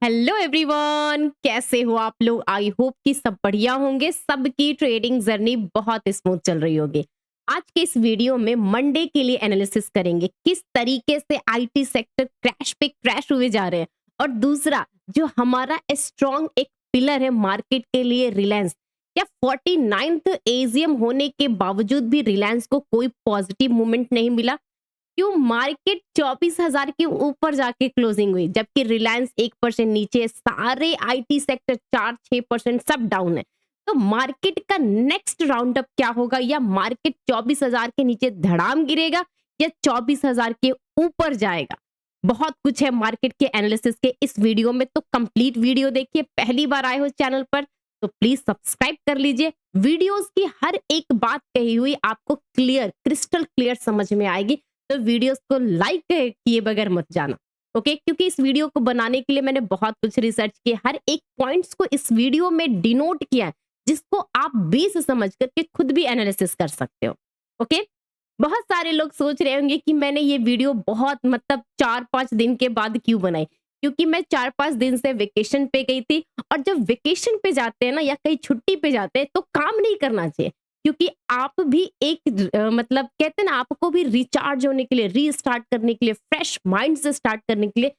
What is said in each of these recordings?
Hello everyone, कैसे हो आप लोग? आई होप कि सब बढ़िया होंगे। सबकी ट्रेडिंग जर्नी बहुत स्मूथ चल रही होगी। आज के इस वीडियो में मंडे के लिए एनालिसिस करेंगे किस तरीके से आईटी सेक्टर क्रैश पे क्रैश हुए जा रहे हैं। और दूसरा, जो हमारा स्ट्रॉन्ग एक पिलर है मार्केट के लिए, रिलायंस। क्या 49th एजीएम होने के बावजूद भी रिलायंस को कोई पॉजिटिव मूवमेंट नहीं मिला? क्यों मार्केट 24,000 के ऊपर जाके क्लोजिंग हुई, जबकि रिलायंस 1% नीचे है, सारे आईटी सेक्टर 4-6% सब डाउन है। तो मार्केट का नेक्स्ट राउंड अप क्या होगा? या मार्केट 24,000 के नीचे धड़ाम गिरेगा या 24,000 के ऊपर जाएगा? बहुत कुछ है मार्केट के एनालिसिस के इस वीडियो में, तो कंप्लीट वीडियो देखिए। पहली बार आए हो चैनल पर तो प्लीज सब्सक्राइब कर लीजिए। वीडियोस की हर एक बात कही हुई आपको क्लियर, क्रिस्टल क्लियर समझ में आएगी। तो वीडियोस को लाइक किए बगैर मत जाना, ओके? क्योंकि इस वीडियो को बनाने के लिए मैंने बहुत कुछ रिसर्च किया, हर एक पॉइंट्स को इस वीडियो में डिनोट किया है, जिसको आप बेस समझ करके खुद भी एनालिसिस कर सकते हो, ओके? बहुत सारे लोग सोच रहे होंगे कि मैंने ये वीडियो बहुत मतलब 4-5 दिन के बाद क्यों बनाई, क्योंकि मैं 4-5 दिन से वेकेशन पे गई थी। और जब वेकेशन पे जाते हैं ना या कहीं छुट्टी पे जाते हैं तो काम नहीं करना चाहिए, क्योंकि आप भी एक मतलब कहते हैं ना, आपको भी रिचार्ज होने के लिए, रीस्टार्ट करने के लिए, फ्रेश माइंड से स्टार्ट करने के लिए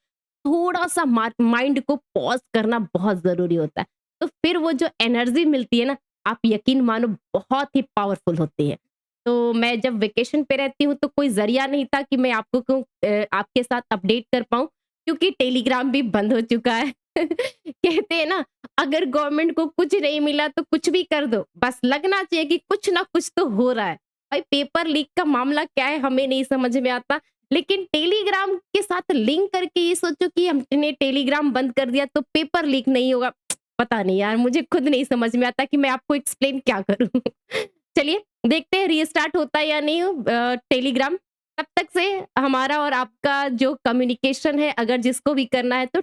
थोड़ा सा माइंड को पॉज करना बहुत जरूरी होता है। तो फिर वो जो एनर्जी मिलती है ना, आप यकीन मानो बहुत ही पावरफुल होती है। तो मैं जब वेकेशन पे रहती हूँ तो कोई जरिया नहीं था कि मैं आपके साथ अपडेट कर पाऊँ, क्योंकि टेलीग्राम भी बंद हो चुका है। कहते हैं ना, अगर गवर्नमेंट को कुछ नहीं मिला तो कुछ भी कर दो, बस लगना चाहिए कि कुछ ना कुछ तो हो रहा है। भाई पेपर लीक का मामला क्या है हमें नहीं समझ में आता, लेकिन टेलीग्राम के साथ लिंक करके ये सोचो कि हमने टेलीग्राम बंद कर दिया तो पेपर लीक नहीं होगा। पता नहीं यार, मुझे खुद नहीं समझ में आता कि मैं आपको एक्सप्लेन क्या करूं। चलिए देखते हैं रीस्टार्ट होता है या नहीं टेलीग्राम। तब तक से हमारा और आपका जो कम्युनिकेशन है, अगर जिसको भी करना है तो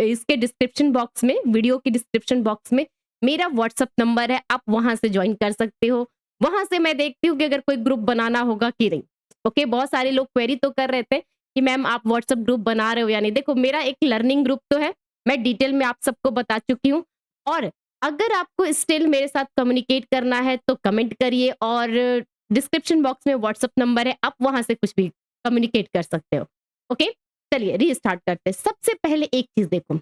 इसके डिस्क्रिप्शन बॉक्स में, वीडियो के डिस्क्रिप्शन बॉक्स में मेरा व्हाट्सअप नंबर है, आप वहां से ज्वाइन कर सकते हो। वहां से मैं देखती हूँ कि अगर कोई ग्रुप बनाना होगा कि नहीं। ओके, बहुत सारे लोग क्वेरी तो कर रहे थे कि मैम आप व्हाट्सअप ग्रुप बना रहे हो या नहीं। देखो, मेरा एक लर्निंग ग्रुप तो है, मैं डिटेल में आप सबको बता चुकी हूँ। और अगर आपको स्टिल मेरे साथ कम्युनिकेट करना है तो कमेंट करिए, और डिस्क्रिप्शन बॉक्स में व्हाट्सअप नंबर है, आप वहां से कुछ भी कम्युनिकेट कर सकते हो। ओके, चलिए रीस्टार्ट करते हैं। सबसे पहले एक चीज देखो,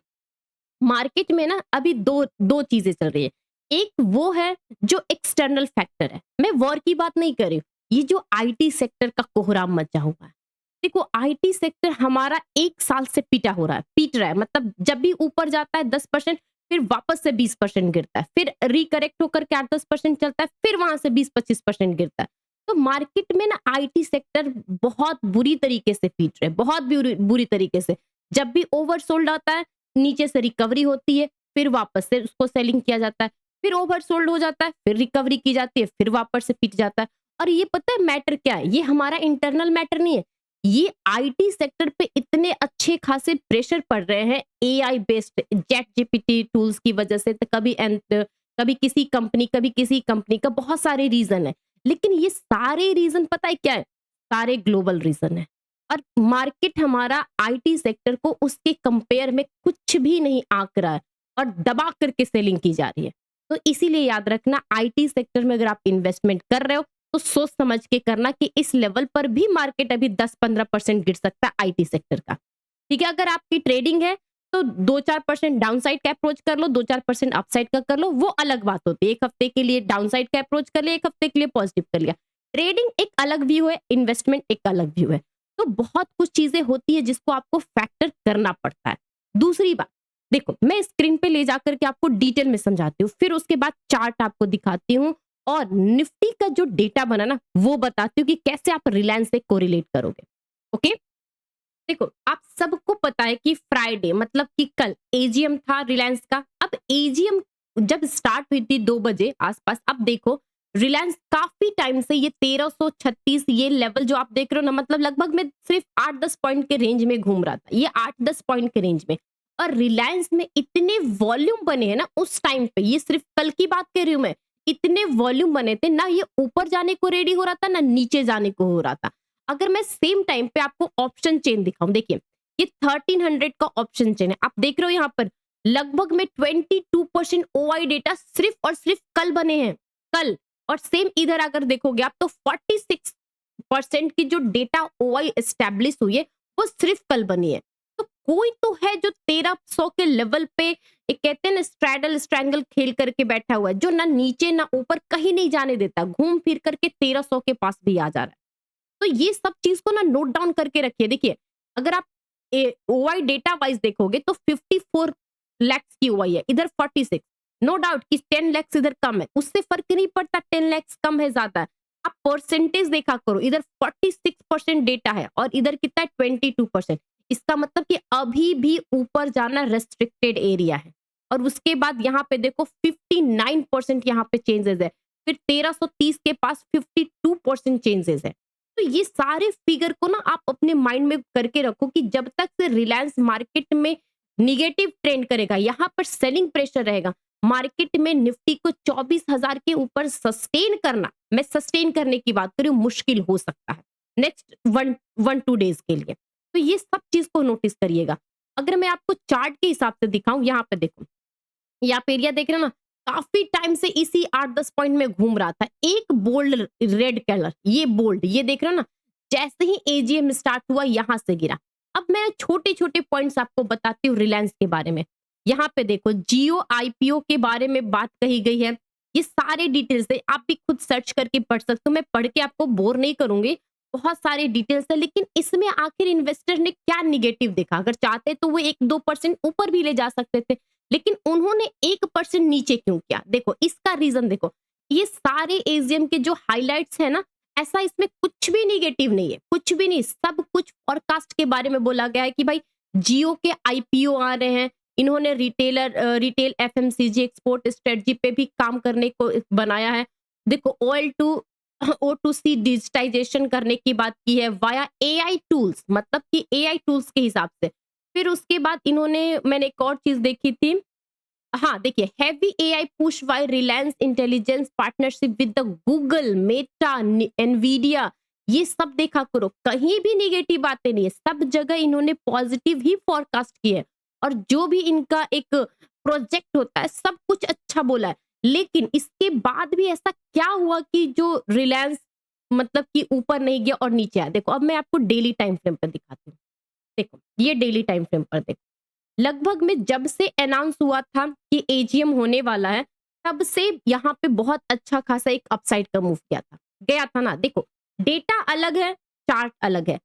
मार्केट में ना अभी दो दो चीजें चल रही है। एक वो है जो एक्सटर्नल फैक्टर है, मैं वॉर की बात नहीं कर रही हूँ। ये जो आईटी सेक्टर का कोहराम मचा हुआ है, देखो आईटी सेक्टर हमारा 1 साल से पीट रहा है। मतलब जब भी ऊपर जाता है 10%, फिर वापस से 20% गिरता है, फिर रिकरेक्ट होकर के 8-10% चलता है, फिर वहां से 20-25% गिरता है। तो मार्केट में ना आईटी सेक्टर बहुत बुरी तरीके से पीट रहे, बहुत बुरी बुरी तरीके से। जब भी ओवरसोल्ड आता है, नीचे से रिकवरी होती है, फिर वापस से उसको सेलिंग किया जाता है, फिर ओवरसोल्ड हो जाता है, फिर रिकवरी की जाती है, फिर वापस से पिट जाता है। और ये पता है मैटर क्या है? ये हमारा इंटरनल मैटर नहीं है, ये आईटी सेक्टर पे इतने अच्छे खासे प्रेशर पड़ रहे हैं AI based chat GPT tools की वजह से। तो कभी किसी कंपनी का, बहुत सारे रीजन है। लेकिन ये सारे रीजन पता है क्या है? सारे ग्लोबल रीजन है। और मार्केट हमारा आईटी सेक्टर को उसके कंपेयर में कुछ भी नहीं आंक रहा है, और दबा करके सेलिंग की जा रही है। तो इसीलिए याद रखना, आईटी सेक्टर में अगर आप इन्वेस्टमेंट कर रहे हो तो सोच समझ के करना कि इस लेवल पर भी मार्केट अभी 10-15% गिर सकता है आईटी सेक्टर का। ठीक है, अगर आपकी ट्रेडिंग है तो 2-4% डाउनसाइड का अप्रोच कर लो, 2-4% अपसाइड का कर लो, वो अलग बात होती है। एक हफ्ते के लिए डाउनसाइड का अप्रोच कर लिया, एक हफ्ते के लिए पॉजिटिव कर लिया। ट्रेडिंग एक अलग व्यू है, इन्वेस्टमेंट एक अलग व्यू है। तो बहुत कुछ चीजें होती है जिसको आपको फैक्टर करना पड़ता है। दूसरी बात, देखो मैं स्क्रीन पे ले जाकर के आपको डिटेल में समझाती हूँ, फिर उसके बाद चार्ट आपको दिखाती हूँ, और निफ्टी का जो डेटा बना ना वो बताती हूँ कि कैसे आप रिलायंस से कोरिलेट करोगे। ओके, देखो आप सबको पता है कि फ्राइडे मतलब कि कल एजीएम था रिलायंस का। अब एजीएम जब स्टार्ट हुई थी 2 बजे आसपास, अब देखो रिलायंस काफी टाइम से ये 1336 ये लेवल जो आप देख रहे हो ना, मतलब लगभग में सिर्फ 8-10 पॉइंट के रेंज में घूम रहा था, ये 8-10 पॉइंट के रेंज में। और रिलायंस में इतने वॉल्यूम बने हैं ना उस टाइम पे, ये सिर्फ कल की बात कर रही हूँ मैं, इतने वॉल्यूम बने थे ना, ये ऊपर जाने को रेडी हो रहा था ना नीचे जाने को हो रहा था। अगर मैं सेम टाइम पे आपको ऑप्शन चेन दिखाऊं, देखिए ये 1300 का ऑप्शन चेन है। आप देख रहे हो यहाँ पर लगभग में 22% ओआई डेटा सिर्फ और सिर्फ कल बने हैं, कल। और सेम इधर अगर देखोगे आप तो 46% की जो डेटा ओआई एस्टेब्लिश हुई है वो सिर्फ कल बनी है। तो कोई तो है जो 1300 के लेवल पे एक कहते हैं ना स्ट्रैडल स्ट्रैंगल खेल करके बैठा हुआ है, जो ना नीचे ना ऊपर कहीं नहीं जाने देता, घूम फिर करके 1300 के पास भी आ जा रहा है। तो ये सब चीज को ना नोट डाउन करके रखिए। देखिए अगर आप ओआई डेटा वाइज देखोगे तो 54 लैक्स की ओआई है, इधर 46। नो डाउट कि 10 लैक्स इधर कम है, उससे फर्क नहीं पड़ता 10 लैक्स कम है ज्यादा है। आप परसेंटेज देखा करो, इधर 46% डेटा है और इधर कितना है 22%। इसका मतलब कि अभी भी ऊपर जाना रेस्ट्रिक्टेड एरिया है। और उसके बाद यहाँ पे देखो 59% यहाँ पे चेंजेस है, फिर 1330 के पास 52% चेंजेस है। तो ये सारे फिगर को ना आप अपने माइंड में करके रखो कि जब तक से रिलायंस मार्केट में निगेटिव ट्रेंड करेगा, यहाँ पर सेलिंग प्रेशर रहेगा, मार्केट में निफ्टी को 24,000 के ऊपर सस्टेन करना, मैं सस्टेन करने की बात करूं, मुश्किल हो सकता है नेक्स्ट 1-2 डेज के लिए। तो ये सब चीज को नोटिस करिएगा। अगर मैं आपको चार्ट के हिसाब से दिखाऊं, यहाँ पे देखो, ये आप एरिया देख रहे हो ना, काफी टाइम से इसी 8-10 पॉइंट में घूम रहा था। एक बोल्ड रेड कलर, ये बोल्ड, ये देख रहे हो ना, जैसे ही एजीएम स्टार्ट हुआ यहां से गिरा। अब मैं छोटे छोटे पॉइंट्स आपको बताती हूँ रिलायंस के बारे में। यहाँ पे देखो जियो आईपीओ के बारे में बात कही गई है, ये सारे डिटेल्स है, आप भी खुद सर्च करके पढ़ सकते हो, मैं पढ़ के आपको बोर नहीं करूंगी, बहुत सारे डिटेल्स है। लेकिन इसमें आखिर इन्वेस्टर ने क्या निगेटिव देखा? अगर चाहते तो वो 1-2% ऊपर भी ले जा सकते थे, लेकिन उन्होंने 1% नीचे क्यों किया? देखो इसका रीजन देखो, ये सारे एजीएम के जो हाइलाइट्स है ना, ऐसा इसमें कुछ भी निगेटिव नहीं है, कुछ भी नहीं, सब कुछ फोरकास्ट के बारे में बोला गया है कि भाई जियो के आईपीओ आ रहे हैं, इन्होंने रिटेल एफएमसीजी एक्सपोर्ट स्ट्रेटजी पे भी काम करने को बनाया है। देखो ऑयल टू O2C डिजिटाइजेशन करने की बात की है वाया एआई टूल्स, मतलब कि एआई टूल्स के हिसाब से। फिर उसके बाद इन्होंने, मैंने एक और चीज देखी थी, हाँ देखिए, heavy AI push by Reliance intelligence partnership with the Google, Meta, Nvidia, ये सब देखा करो, कहीं भी निगेटिव बातें नहीं है, सब जगह इन्होंने पॉजिटिव ही फोरकास्ट की है। और जो भी इनका एक प्रोजेक्ट होता है सब कुछ अच्छा बोला है। लेकिन इसके बाद भी ऐसा क्या हुआ कि जो रिलायंस मतलब कि ऊपर नहीं गया और नीचे आया? देखो अब मैं आपको डेली टाइम फ्रेम पर दिखाती हूँ। देखो ये डेली टाइम फ्रेम पर देखो, लगभग में जब से अनाउंस हुआ था कि एजीएम होने वाला है, तब से यहाँ पे बहुत अच्छा खासा एक अपसाइड का मूव गया था ना। देखो डेटा अलग है, चार्ट अलग है।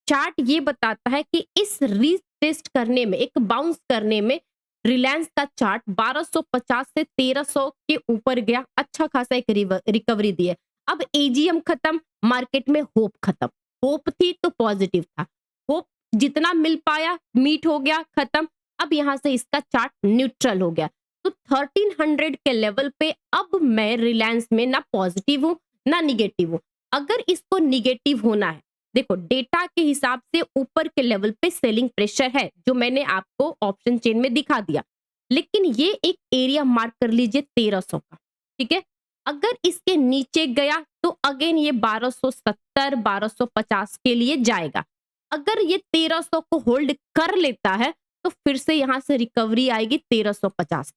चार्ट ये बताता है कि इस रीटेस्ट करने में, एक बाउंस करने में, रिलायंस का चार्ट 1250 से 1300 के ऊपर गया, अच्छा खासा एक रिकवरी दी है। अब एजीएम खत्म, मार्केट में होप खत्म, होप थी तो पॉजिटिव था, होप जितना मिल पाया मीट हो गया, खत्म। अब यहां से इसका चार्ट न्यूट्रल हो गया। तो 1300 के लेवल पे अब मैं रिलायंस में ना पॉजिटिव हूं ना निगेटिव हूं। अगर इसको निगेटिव होना है, देखो डेटा के हिसाब से ऊपर के लेवल पे सेलिंग प्रेशर है, जो मैंने आपको ऑप्शन चेन में दिखा दिया। लेकिन ये एक एरिया मार्क कर लीजिए 1300 का, ठीक है। अगर इसके नीचे गया तो अगेन ये 1270 1250 के लिए जाएगा। अगर ये 1300 को होल्ड कर लेता है तो फिर से यहां से रिकवरी आएगी 1350।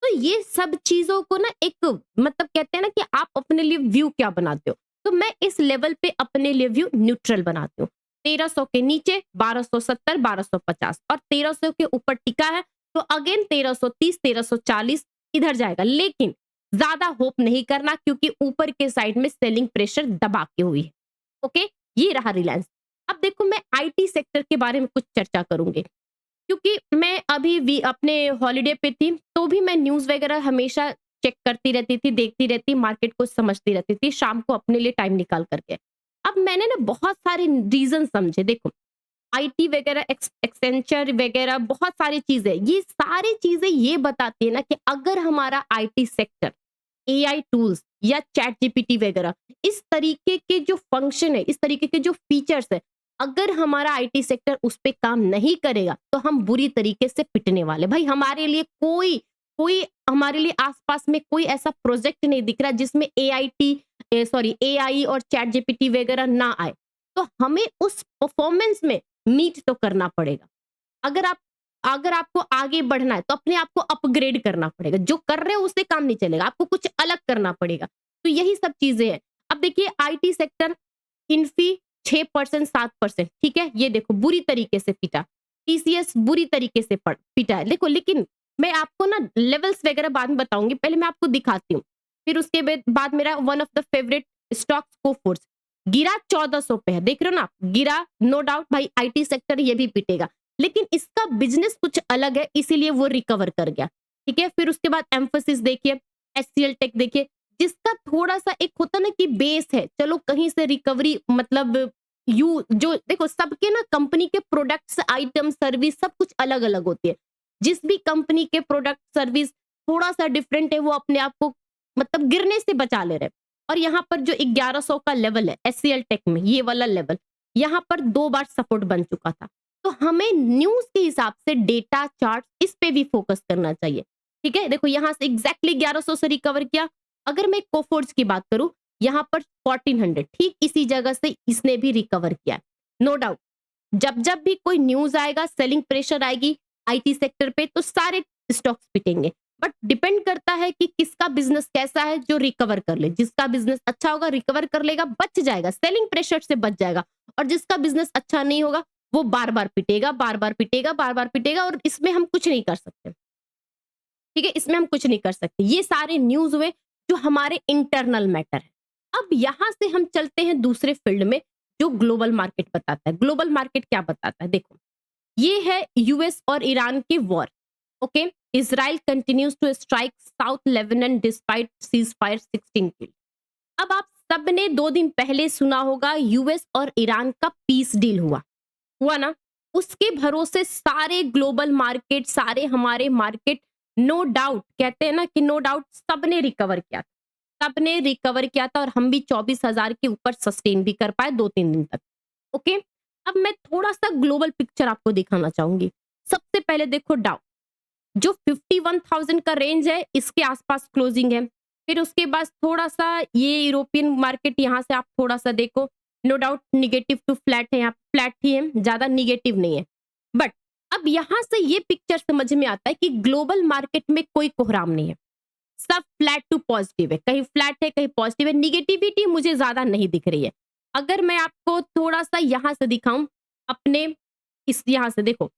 तो ये सब चीजों को ना एक मतलब कहते हैं ना कि आप अपने लिए व्यू क्या बनाते हो, तो मैं इस लेवल पे अपने लिए व्यू न्यूट्रल बनाती हूँ। 1300 के नीचे 1270 1250 और 1300 के ऊपर टिका है तो अगेन 1330 1340 इधर जाएगा। लेकिन ज्यादा होप नहीं करना क्योंकि ऊपर के साइड में सेलिंग प्रेशर दबा के हुई है। ओके, ये रहा रिलायंस। अब देखो मैं आईटी सेक्टर के बारे में कुछ चर्चा करूंगी, क्योंकि मैं अभी भी अपने हॉलिडे पे थी, तो भी मैं न्यूज़ वगैरह हमेशा चेक करती रहती थी, देखती रहती, मार्केट को समझती रहती थी, शाम को अपने लिए टाइम निकाल करके। अब मैंने ना बहुत सारे रीजन समझे। देखो आईटी वगैरह, एक्सेंचर वगैरह, बहुत सारी चीजें, ये सारी चीजें ये बताती है ना कि अगर हमारा आईटी सेक्टर एआई टूल्स या चैट जीपीटी वगैरह, इस तरीके के जो फंक्शन है, इस तरीके के जो फीचर्स है, अगर हमारा आईटी सेक्टर उस पे काम नहीं करेगा तो हम बुरी तरीके से पिटने वाले। भाई हमारे लिए कोई कोई हमारे लिए आसपास में कोई ऐसा प्रोजेक्ट नहीं दिख रहा जिसमें एआई और चैट जीपीटी वगैरह ना आए। तो हमें उस परफॉर्मेंस में मीट तो करना पड़ेगा। अगर आपको आगे बढ़ना है तो अपने आप को अपग्रेड करना पड़ेगा। जो कर रहे हो उससे काम नहीं चलेगा, आपको कुछ अलग करना पड़ेगा। तो यही सब चीजें हैं। अब देखिए आईटी सेक्टर, इन्फी 6% 7%, ठीक है, ये देखो बुरी तरीके से पिटा। टीसीएस बुरी तरीके से पिटा है देखो। लेकिन मैं आपको ना लेवल्स वगैरह बाद में बताऊंगी, पहले मैं आपको दिखाती हूँ। फिर उसके बाद मेरा one of the favourite stocks Coforge गिरा 1400 पे है, देख रहे हो ना आप, गिरा। नो डाउट भाई आईटी सेक्टर ये भी पिटेगा, लेकिन इसका बिजनेस कुछ अलग है, इसीलिए वो रिकवर कर गया, ठीक है। फिर उसके बाद एम्फोसिस देखिए, एचसीएल टेक देखिए, जिसका थोड़ा सा एक होता ना कि बेस है, चलो कहीं से रिकवरी, मतलब यू जो देखो सबके ना कंपनी के प्रोडक्ट्स, आइटम, सर्विस सब कुछ अलग अलग होती है। जिस भी कंपनी के प्रोडक्ट सर्विस थोड़ा सा डिफरेंट है, वो अपने आप को मतलब गिरने से बचा ले रहे हैं। और यहाँ पर जो 1100 का लेवल है एचसीएल टेक में, ये वाला लेवल यहाँ पर 2 बार सपोर्ट बन चुका था। तो हमें न्यूज के हिसाब से डेटा चार्ट इस पे भी फोकस करना चाहिए, ठीक है। देखो यहाँ से एग्जैक्टली 1100 से रिकवर किया। अगर मैं कोफोर्स की बात करूं, यहाँ पर 1400, ठीक इसी जगह से इसने भी रिकवर किया। नो डाउट जब जब भी कोई न्यूज आएगा, सेलिंग प्रेशर आएगी आईटी सेक्टर पे, तो सारे स्टॉक्स पिटेंगे। बट डिपेंड करता है कि किसका बिजनेस कैसा है जो रिकवर कर ले। जिसका बिजनेस अच्छा होगा रिकवर कर लेगा, बच जाएगा, सेलिंग प्रेशर से बच जाएगा। और जिसका बिजनेस अच्छा नहीं होगा वो बार बार पिटेगा, बार बार पिटेगा, बार बार पिटेगा, और इसमें हम कुछ नहीं कर सकते, ठीक है। इसमें हम कुछ नहीं कर सकते। ये सारे न्यूज हुए जो हमारे इंटरनल मैटर है। अब यहां से हम चलते हैं दूसरे फील्ड में, जो ग्लोबल मार्केट बताता है। ग्लोबल मार्केट क्या बताता है, देखो ये है यूएस और ईरान की war. Okay, Israel continues to strike south Lebanon despite ceasefire 16 kill. अब आप सबने 2 दिन पहले सुना होगा यूएस और ईरान का पीस डील हुआ ना। उसके भरोसे सारे ग्लोबल मार्केट, सारे हमारे मार्केट, नो डाउट कहते हैं ना कि नो डाउट सबने रिकवर किया था, सबने रिकवर किया था। और हम भी 24,000 के ऊपर सस्टेन भी कर पाए 2-3 दिन तक। ओके, अब मैं थोड़ा सा ग्लोबल पिक्चर आपको दिखाना चाहूंगी। सबसे पहले देखो डाउ, जो 51,000 का रेंज है इसके आसपास क्लोजिंग है। फिर उसके बाद थोड़ा सा ये यूरोपियन मार्केट, यहाँ से आप थोड़ा सा देखो, no doubt negative to flat है, यहाँ फ्लैट ही है, ज्यादा निगेटिव नहीं है। बट अब यहां से ये पिक्चर समझ में आता है कि ग्लोबल मार्केट में कोई कोहराम नहीं है, सब फ्लैट टू पॉजिटिव है, कहीं फ्लैट है कहीं पॉजिटिव है, निगेटिविटी मुझे ज्यादा नहीं दिख रही है। अगर मैं आपको थोड़ा सा यहां से दिखाऊं, अपने इस यहां से देखो,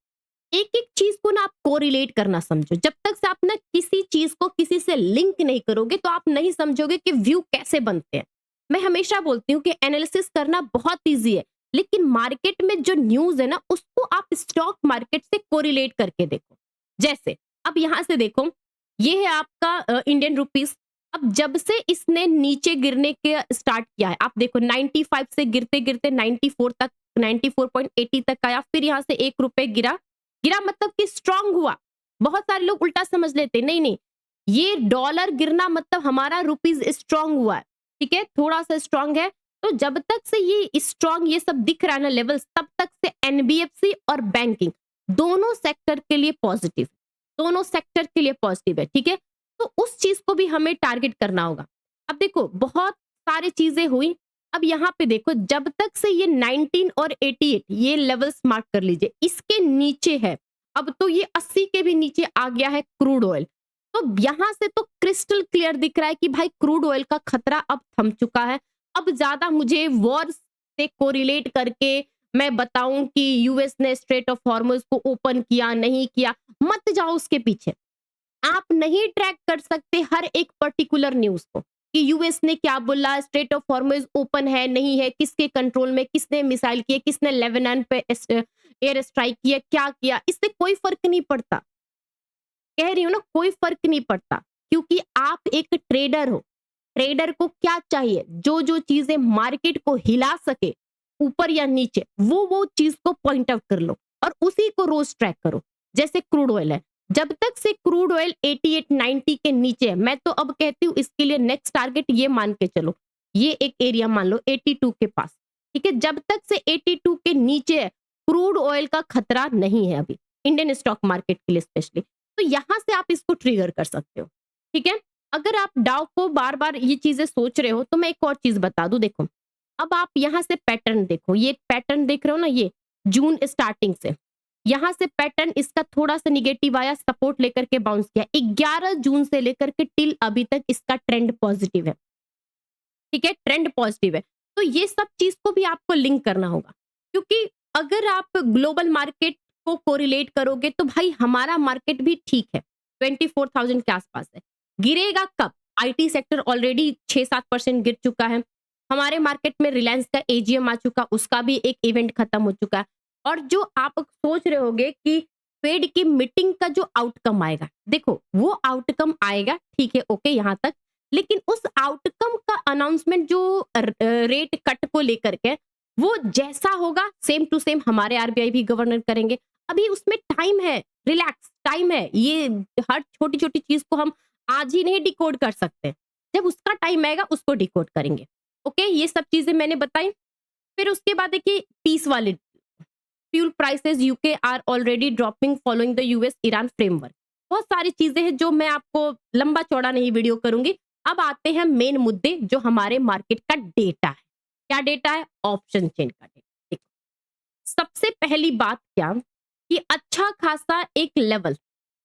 एक एक चीज को ना आप कोरिलेट करना समझो। जब तक से आप ना किसी चीज को किसी से लिंक नहीं करोगे तो आप नहीं समझोगे कि व्यू कैसे बनते हैं। मैं हमेशा बोलती हूँ कि एनालिसिस करना बहुत इजी है, लेकिन मार्केट में जो न्यूज है ना उसको आप स्टॉक मार्केट से कोरिलेट करके देखो। जैसे अब यहां से देखो, ये है आपका इंडियन रुपीस। अब जब से इसने नीचे गिरने के स्टार्ट किया है, आप देखो 95 से गिरते गिरते 94 तक, 94.80 तक आया, फिर यहाँ से 1 रुपए गिरा। गिरा मतलब कि स्ट्रांग हुआ। बहुत सारे लोग उल्टा समझ लेते, नहीं नहीं, ये डॉलर गिरना मतलब हमारा रुपीस स्ट्रांग हुआ है, ठीक है, थोड़ा सा स्ट्रांग है। तो जब तक से ये स्ट्रांग ये सब दिख रहा है ना लेवल्स, तब तक से एनबीएफसी और बैंकिंग दोनों सेक्टर के लिए पॉजिटिव, दोनों सेक्टर के लिए पॉजिटिव है, ठीक है। तो उस चीज को भी हमें टारगेट करना होगा। अब देखो बहुत सारी चीजें हुई। अब यहाँ पे देखो, जब तक से ये 19 और 88 ये लेवल्स मार्क कर लीजिए, इसके नीचे है। अब तो ये 80 के भी नीचे आ गया है क्रूड ऑयल। तो यहां से तो क्रिस्टल क्लियर दिख रहा है कि भाई क्रूड ऑयल का खतरा अब थम चुका है। अब ज्यादा मुझे वॉर से कोरिलेट करके मैं बताऊं कि यूएस ने स्ट्रेट ऑफ हॉर्मुज को ओपन किया नहीं किया, मत जाओ उसके पीछे। आप नहीं ट्रैक कर सकते हर एक पर्टिकुलर न्यूज को कि यूएस ने क्या बोला, स्ट्रेट ऑफ हॉर्मुज ओपन है नहीं है, किसके कंट्रोल में, किसने मिसाइल किए, किसने लेबनान पे एयर स्ट्राइक किया, क्या किया, इससे कोई फर्क नहीं पड़ता। कह रही हूँ ना, कोई फर्क नहीं पड़ता, क्योंकि आप एक ट्रेडर हो। ट्रेडर को क्या चाहिए, जो जो चीजें मार्केट को हिला सके ऊपर या नीचे, वो चीज को पॉइंट आउट कर लो और उसी को रोज ट्रैक करो। जैसे क्रूड ऑयल है, जब तक से क्रूड ऑयल 88-90 के नीचे है, मैं तो अब कहती हूँ इसके लिए नेक्स्ट टारगेट ये मान के चलो, ये एक एरिया मान लो 82 के पास, ठीक है। जब तक से 82 के नीचे है, क्रूड ऑयल का खतरा नहीं है अभी इंडियन स्टॉक मार्केट के लिए स्पेशली। तो यहां से आप इसको ट्रिगर कर सकते हो, ठीक है। अगर आप डाउ को बार बार ये चीजें सोच रहे हो तो मैं एक और चीज बता दूं, देखो अब आप यहां से पैटर्न देखो, ये पैटर्न देख रहे हो ना, ये जून स्टार्टिंग से यहाँ से पैटर्न इसका थोड़ा सा निगेटिव आया, सपोर्ट लेकर के बाउंस किया। 11 जून से लेकर के टिल अभी तक इसका ट्रेंड पॉजिटिव है, ठीक है, ट्रेंड पॉजिटिव है। तो ये सब चीज को भी आपको लिंक करना होगा, क्योंकि अगर आप ग्लोबल मार्केट को कोरिलेट करोगे तो भाई हमारा मार्केट भी ठीक है, 24,000 के आसपास है। गिरेगा कब? आईटी सेक्टर ऑलरेडी 6-7% गिर चुका है। हमारे मार्केट में रिलायंस का एजीएम आ चुका, उसका भी एक इवेंट खत्म हो चुका है। और जो आप सोच रहे होगे कि फेड की मीटिंग का जो आउटकम आएगा, देखो वो आउटकम आएगा, ठीक है, ओके यहाँ तक, लेकिन उस आउटकम का अनाउंसमेंट जो रेट कट को लेकर के वो जैसा होगा सेम टू सेम हमारे आरबीआई भी गवर्नर करेंगे। अभी उसमें टाइम है, रिलैक्स, टाइम है। ये हर छोटी छोटी चीज को हम आज ही नहीं डिकोड कर सकते, जब उसका टाइम आएगा उसको डिकोड करेंगे। ओके, ये सब चीजें मैंने बताई। फिर उसके बाद देखिए पीस वाले, fuel prices UK are already dropping following the US Iran framework. बहुत सारी चीजें हैं जो मैं आपको लंबा चौड़ा नहीं वीडियो करूंगी। अब आते हैं मेन मुद्दे, जो हमारे मार्केट का डेटा है। क्या डेटा है? ऑप्शन चेन का डेटा। देखो, सबसे पहली बात क्या कि अच्छा खासा एक लेवल,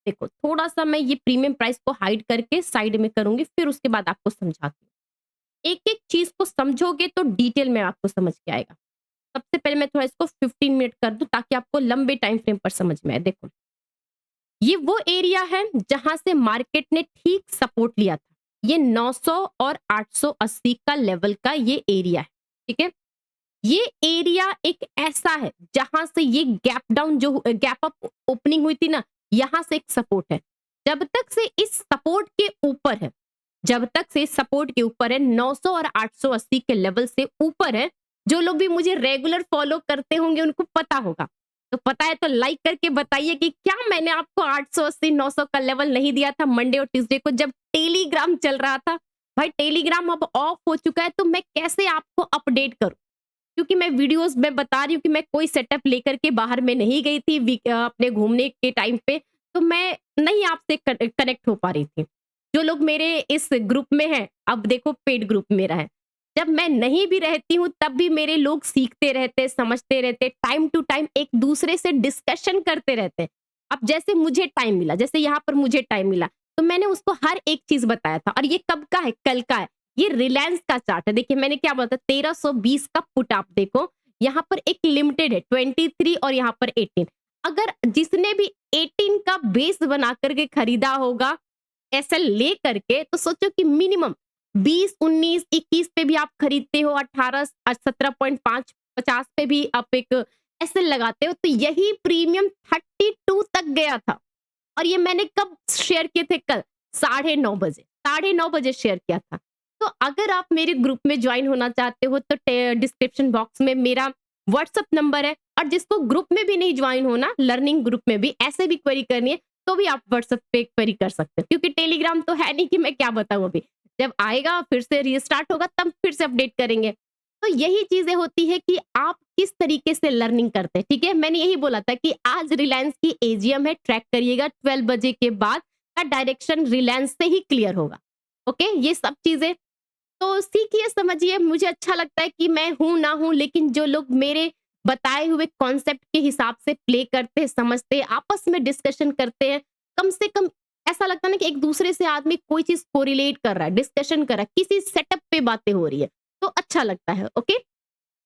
देखो थोड़ा सा मैं ये प्रीमियम प्राइस को हाइड करके साइड में करूंगी, फिर उसके बाद आपको समझाती हूँ। एक एक चीज को समझोगे तो डिटेल में आपको समझ के आएगा। सबसे पहले मैं थोड़ा इसको 15 मिनट कर दूं ताकि आपको लंबे टाइम फ्रेम पर समझ में आए। देखो, ये वो एरिया है जहां से मार्केट ने ठीक सपोर्ट लिया था। ये 900 और 880 का लेवल का ये एरिया है, ठीक है। ये एरिया एक ऐसा है जहां से ये गैप डाउन, जो गैप अप ओपनिंग हुई थी ना, यहां से एक सपोर्ट है। जब तक से इस सपोर्ट के ऊपर है, जब तक से सपोर्ट के ऊपर है, 900 और 880 के लेवल से ऊपर है। जो लोग भी मुझे रेगुलर फॉलो करते होंगे उनको पता होगा, तो पता है तो लाइक करके बताइए कि क्या मैंने आपको 880 900 का लेवल नहीं दिया था मंडे और ट्यूसडे को, जब टेलीग्राम चल रहा था। भाई टेलीग्राम अब ऑफ हो चुका है, तो मैं कैसे आपको अपडेट करूं, क्योंकि मैं वीडियोस में बता रही हूँ कि मैं कोई सेटअप लेकर के बाहर में नहीं गई थी अपने घूमने के टाइम पे, तो मैं नहीं आपसे कनेक्ट हो पा रही थी। जो लोग मेरे इस ग्रुप में हैं, अब देखो पेड ग्रुप मेरा है, जब मैं नहीं भी रहती हूँ तब भी मेरे लोग सीखते रहते, समझते रहते, टाइम टू टाइम एक दूसरे से डिस्कशन करते रहते। अब जैसे मुझे टाइम मिला, जैसे यहाँ पर मुझे टाइम मिला, तो मैंने उसको हर एक चीज बताया था। और ये कब का है? कल का है। ये रिलायंस का चार्ट है। देखिए मैंने क्या बोला था, 1320 का पुट आप देखो, यहाँ पर एक लिमिटेड है 23 और यहाँ पर 18। अगर जिसने भी 18 का बेस बना करके खरीदा होगा एसएल ले करके, तो सोचो कि मिनिमम 20, 19, 21 पे भी आप खरीदते हो, 18, 17.5, 50 पे भी आप एक एसएल लगाते हो, तो यही प्रीमियम 32 तक गया था। और ये मैंने कब शेयर किए थे? कल 9:30 बजे, 9:30 बजे शेयर किया था। तो अगर आप मेरे ग्रुप में ज्वाइन होना चाहते हो तो डिस्क्रिप्शन बॉक्स में मेरा व्हाट्सएप नंबर है। और जिसको ग्रुप में भी नहीं ज्वाइन होना, लर्निंग ग्रुप में भी ऐसे भी क्वेरी करनी है, तो भी आप व्हाट्सएप पे क्वेरी कर सकते हो, क्योंकि टेलीग्राम तो है नहीं कि मैं क्या बताऊं। अभी जब आएगा फिर से रीस्टार्ट होगा तब फिर से अपडेट करेंगे। तो यही चीजें होती है कि आप किस तरीके से लर्निंग करते हैं, ठीक है। मैंने यही बोला था कि आज रिलायंस की एजीएम है, ट्रैक करिएगा, 12 बजे के बाद का डायरेक्शन रिलायंस से ही क्लियर होगा। ओके, ये सब चीजें तो सीखिए, समझिए। मुझे अच्छा लगता है कि मैं हूं ना हूं, लेकिन जो लोग मेरे बताए हुए कॉन्सेप्ट के हिसाब से प्ले करते हैं, समझते हैं, आपस में डिस्कशन करते हैं, कम से कम ऐसा लगता है ना कि एक दूसरे से आदमी कोई चीज कोरिलेट कर रहा है, डिस्कशन कर रहा है, किसी सेटअप पे बातें हो रही है, तो अच्छा लगता है। ओके,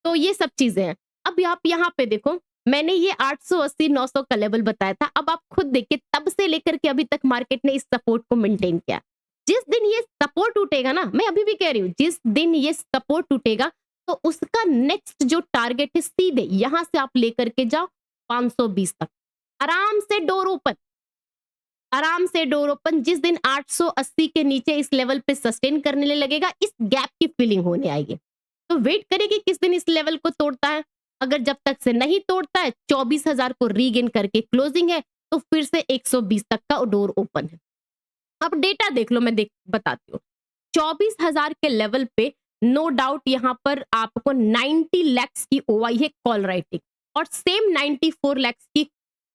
तो ये सब चीजें हैं। अब आप यहाँ पे देखो, मैंने ये 880 900 का लेवल बताया था। अब आप खुद देखिए, तब से लेकर के अभी तक मार्केट ने इस सपोर्ट को मेंटेन किया। जिस दिन ये सपोर्ट टूटेगा ना, मैं अभी भी कह रही हूँ, जिस दिन ये सपोर्ट टूटेगा तो उसका नेक्स्ट जो टारगेट है, सीधे यहां से आप लेकर के जाओ 520 तक, आराम से डोर ओपन, आराम से डोर ओपन। जिस दिन 880 के नीचे इस लेवल पे सस्टेन करने लगेगा, इस गैप की फीलिंग होने आएगी। तो वेट करिए कि किस दिन इस लेवल को तोड़ता है। अगर जब तक से नहीं तोड़ता है, 24,000 को रीगेन करके क्लोजिंग है, तो फिर से 120 तक का डोर ओपन है। अब डेटा देख लो, मैं बताती हूँ। 24,000 के लेवल पे नो डाउट यहाँ पर आपको 90 लैक्स की ओआई है कॉल राइटिंग, और सेम 94 लैक्स की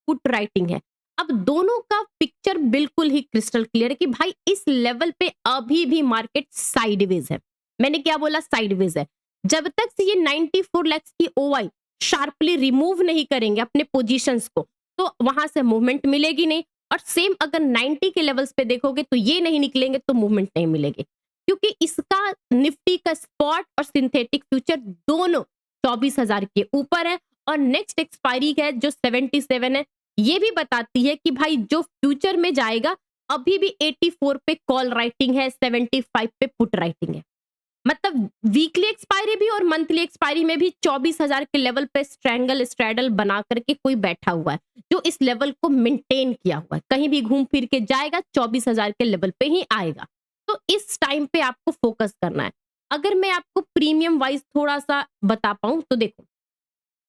पुट राइटिंग है। अब दोनों का पिक्चर बिल्कुल ही क्रिस्टल क्लियर है कि भाई इस लेवल पे अभी भी मार्केट साइडवेज है। मैंने क्या बोला? साइडवेज है। जब तक से ये 94 लैक्स की ओआई शार्पली रिमूव नहीं करेंगे अपने पोजीशंस को, तो वहां से मूवमेंट मिलेगी नहीं। और सेम अगर 90 के लेवल्स पे देखोगे तो ये नहीं निकलेंगे तो मूवमेंट नहीं मिलेगी, क्योंकि इसका निफ्टी का स्पॉट और सिंथेटिक फ्यूचर दोनों 24,000 के ऊपर है। और नेक्स्ट एक्सपायरी है जो 77 है, ये भी बताती है कि भाई जो फ्यूचर में जाएगा अभी भी 84 पे कॉल राइटिंग है, 75 पे पुट राइटिंग है। मतलब वीकली एक्सपायरी भी और मंथली एक्सपायरी में भी 24,000 के लेवल पे स्ट्रैंगल स्ट्रैडल बना करके कोई बैठा हुआ है जो इस लेवल को मेंटेन किया हुआ है। कहीं भी घूम फिर के जाएगा 24,000 के लेवल पे ही आएगा। तो इस टाइम पे आपको फोकस करना है। अगर मैं आपको प्रीमियम वाइज थोड़ा सा बता पाऊं तो देखो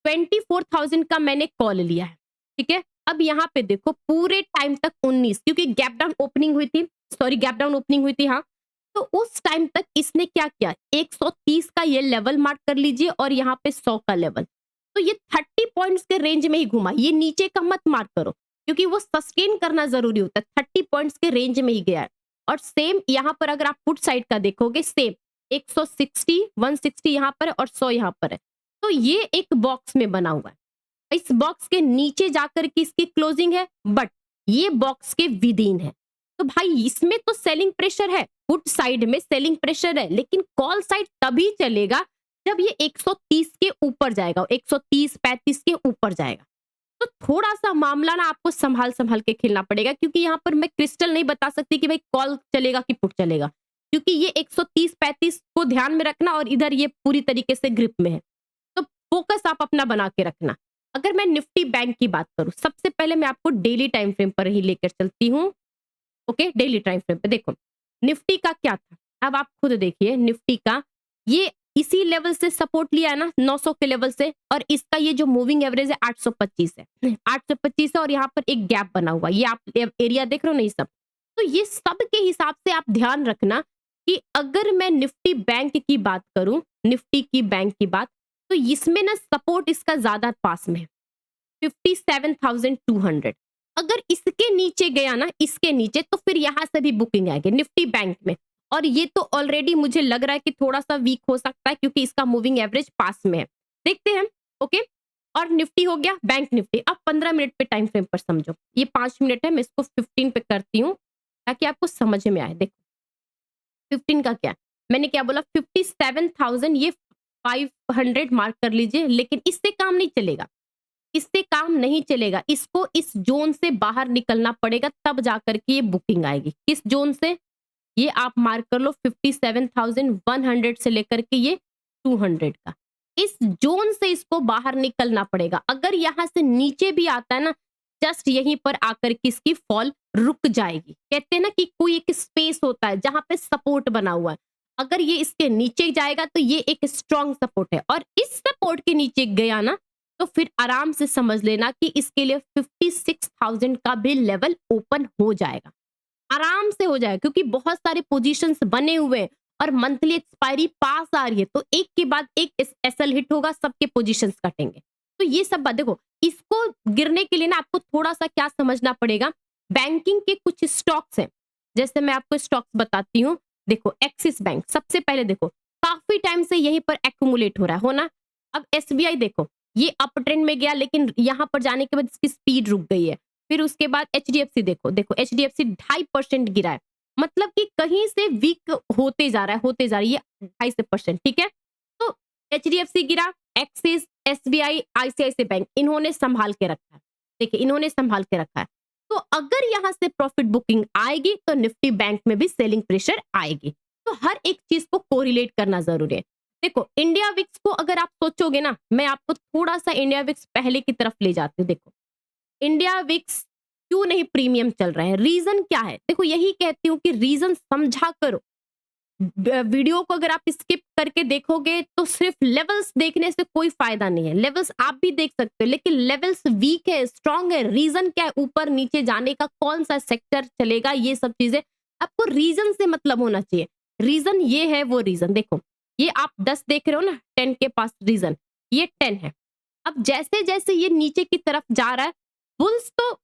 24,000 का मैंने कॉल लिया है, ठीक है। अब यहाँ पे देखो पूरे टाइम तक 19, क्योंकि गैप डाउन ओपनिंग हुई थी, सॉरी गैप डाउन ओपनिंग हुई थी, हाँ। तो उस टाइम तक इसने क्या किया, 130 का ये लेवल मार्क कर लीजिए और यहाँ पे 100 का लेवल। तो ये 30 पॉइंट्स के रेंज में ही घुमा, ये नीचे का मत मार्क करो क्योंकि वो सस्टेन करना जरूरी होता है। 30 पॉइंट्स के रेंज में ही गया है। और सेम यहाँ पर अगर आप पुट साइड का देखोगे, सेम 160, 160 यहाँ पर है और 100 यहाँ पर है। तो ये एक बॉक्स में बना हुआ है। इस बॉक्स के नीचे जाकर के इसकी क्लोजिंग है, बट ये बॉक्स के विद इन है। तो भाई इसमें तो सेलिंग प्रेशर है, पुट साइड में सेलिंग प्रेशर है, लेकिन कॉल साइड तभी चलेगा जब ये 130 के ऊपर जाएगा, 130 35 के ऊपर जाएगा। तो थोड़ा सा मामला ना आपको संभाल संभाल के खेलना पड़ेगा, क्योंकि यहाँ पर मैं क्रिस्टल नहीं बता सकती कि भाई कॉल चलेगा कि पुट चलेगा, क्योंकि ये 130 35 को ध्यान में रखना और इधर ये पूरी तरीके से ग्रिप में है। तो फोकस आप अपना बना के रखना। अगर मैं निफ्टी बैंक की बात करूं, सबसे पहले मैं आपको डेली टाइम फ्रेम पर ही लेकर चलती हूँ। ओके, डेली टाइम फ्रेम पे देखो निफ्टी का क्या था। अब आप खुद देखिए निफ्टी का ये इसी लेवल से सपोर्ट लिया है ना, 900 के लेवल से, और इसका ये जो मूविंग एवरेज है 825 है, 825 है, और यहाँ पर एक गैप बना हुआ, ये आप एरिया देख रहे हो नहीं सब। तो ये सब के हिसाब से आप ध्यान रखना कि अगर मैं निफ्टी बैंक की बात करूं, निफ्टी की बैंक की बात, तो इसमें ना सपोर्ट इसका ज्यादा पास में है, 57,200। अगर इसके नीचे गया ना, इसके नीचे, तो फिर यहां से भी बुकिंग आएगी निफ्टी बैंक में। और ये तो ऑलरेडी मुझे लग रहा है कि थोड़ा सा वीक हो सकता है, क्योंकि इसका मूविंग एवरेज पास में है। देखते हैं। ओके, और निफ्टी हो गया, बैंक निफ्टी। अब 15 मिनट पे टाइम फ्रेम पर समझो, ये 5 मिनट है, मैं इसको 15 पे करती हूँ ताकि आपको समझ में आए। देखो 15 का क्या, मैंने क्या बोला, 57,000, ये 500 मार्क कर लीजिए। लेकिन इससे काम नहीं चलेगा, इससे काम नहीं चलेगा, इसको इस जोन से बाहर निकलना पड़ेगा, तब जाकर के ये बुकिंग आएगी। किस जोन से, ये आप मार्क कर लो 57,100 से लेकर के ये 200 का, इस जोन से इसको बाहर निकलना पड़ेगा। अगर यहां से नीचे भी आता है ना, जस्ट यहीं पर आकर के इसकी फॉल रुक जाएगी। कहते हैं ना कि कोई एक स्पेस होता है जहां पे सपोर्ट बना हुआ है, अगर ये इसके नीचे जाएगा तो ये एक स्ट्रॉन्ग सपोर्ट है, और इस सपोर्ट के नीचे गया ना तो फिर आराम से समझ लेना कि इसके लिए 56,000 का भी लेवल ओपन हो जाएगा, आराम से हो जाएगा, क्योंकि बहुत सारे पोजीशंस बने हुए हैं और मंथली एक्सपायरी पास आ रही है, तो एक के बाद एक एसएल हिट होगा, सबके पोजीशंस कटेंगे। तो ये सब बात देखो, इसको गिरने के लिए ना आपको थोड़ा सा क्या समझना पड़ेगा, बैंकिंग के कुछ स्टॉक्स हैं, जैसे मैं आपको स्टॉक्स बताती हूँ। देखो एक्सिस बैंक सबसे पहले, देखो काफी टाइम से यहीं पर एक्यूमुलेट हो रहा है, हो ना। अब एसबीआई देखो, ये अप ट्रेंड में गया, लेकिन यहाँ पर जाने के बाद इसकी स्पीड रुक गई है। फिर उसके बाद एचडीएफसी देखो, देखो एचडीएफसी 2.5% गिरा है, मतलब कि कहीं से वीक होते जा रहा है, होते जा रही है 2.5%, ठीक है। तो एचडीएफसी गिरा, एक्सिस, एसबीआई, आईसीआईसीआई बैंक, इन्होंने संभाल के रखा है। देखिए इन्होंने संभाल के रखा है। तो अगर यहां से प्रॉफिट बुकिंग आएगी तो निफ्टी बैंक में भी सेलिंग प्रेशर आएगी। तो हर एक चीज को कोरिलेट करना जरूरी है। देखो इंडिया विक्स को अगर आप सोचोगे ना, मैं आपको थोड़ा सा इंडिया विक्स पहले की तरफ ले जाती हूँ। देखो इंडिया विक्स क्यों नहीं प्रीमियम चल रहा है, रीजन क्या है। देखो यही कहती हूँ कि रीजन समझा करो। वीडियो को अगर आप स्किप करके देखोगे तो सिर्फ लेवल्स देखने से कोई फायदा नहीं है। लेवल्स आप भी देख सकते हो, लेकिन लेवल्स वीक है, स्ट्रांग है, रीजन क्या है, ऊपर नीचे जाने का, कौन सा सेक्टर चलेगा, ये सब चीजें आपको रीजन से मतलब होना चाहिए। रीजन ये है, वो रीजन देखो, ये आप 10 देख रहे हो ना, 10 के पास रीजन, ये 10 है। अब जैसे जैसे ये नीचे की तरफ जा रहा है, बुल्स तो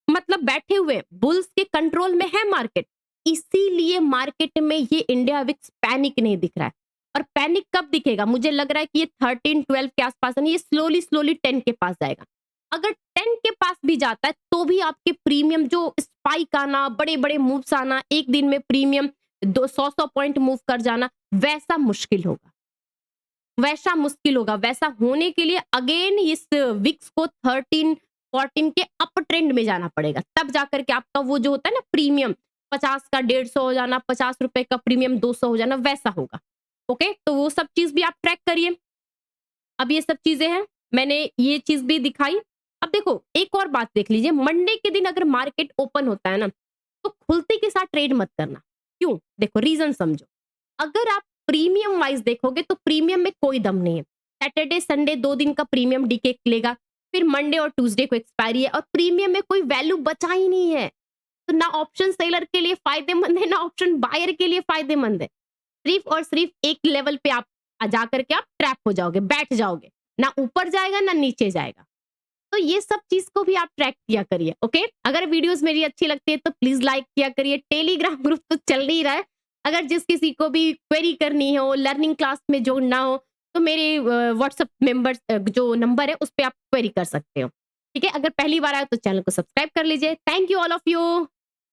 मतलब बैठे हुए, बुल्स के कंट्रोल में है मार्केट, इसीलिए मार्केट में ये इंडिया विक्स पैनिक नहीं दिख रहा है। और पैनिक कब दिखेगा? मुझे लग रहा है कि ये 13-12 के आसपास है ना, ये स्लोली 10 के पास जाएगा। अगर 10 के पास भी जाता है तो भी आपके प्रीमियम जो स्पाइक आना, बड़े-बड़े मूव्स आना, एक दिन में प्रीमियम 200-100 पॉइंट मूव कर जाना, वैसा मुश्किल होगा। वैसा मुश्किल होगा। वैसा होने के लिए अगेन इस विक्स को 13-14 के अप ट्रेंड में जाना पड़ेगा। तब जाकर के आपका वो जो होता है ना प्रीमियम 50 का 150 हो जाना, ₹50 का प्रीमियम 200 हो जाना, वैसा होगा। ओके? तो वो सब चीज़ भी आप ट्रैक करिए। अब ये सब चीज़ें हैं, मैंने ये चीज़ भी दिखाई। अब देखो एक और बात देख लीजिए, मंडे के दिन अगर मार्केट ओपन होता है ना, तो खुलते के साथ ट्रेड मत करना। क्यों? देखो रीज़न समझो। अगर आप प्रीमियम वाइज़ देखोगे तो प्रीमियम में कोई दम नहीं है। सैटरडे, संडे 2 दिन का प्रीमियम डीके लेगा, फिर मंडे और ट्यूसडे को एक्सपायरी है और प्रीमियम में कोई वैल्यू बचा ही नहीं है। तो ना ऑप्शन सेलर के लिए फ़ायदेमंद है, ना ऑप्शन बायर के लिए फ़ायदेमंद है। सिर्फ़ और सिर्फ़ एक लेवल पे आप जा कर के आप ट्रैप हो जाओगे, बैठ जाओगे। ना ऊपर जाएगा, ना नीचे जाएगा। तो ये सब चीज़ को भी आप ट्रैक किया करिए, ओके? अगर वीडियोज़ मेरी अच्छी लगती है तो प्लीज़ लाइक किया करिए। टेलीग्राम ग्रुप तो चल नहीं रहा है। अगर जिस किसी को भी क्वेरी करनी हो, लर्निंग क्लास में जोड़ना हो, तो मेरे व्हाट्सएप मेंबर्स जो नंबर है उस पे आप क्वेरी कर सकते हो। ठीक है? अगर पहली बार आए तो चैनल को सब्सक्राइब कर लीजिए। Thank you all of you.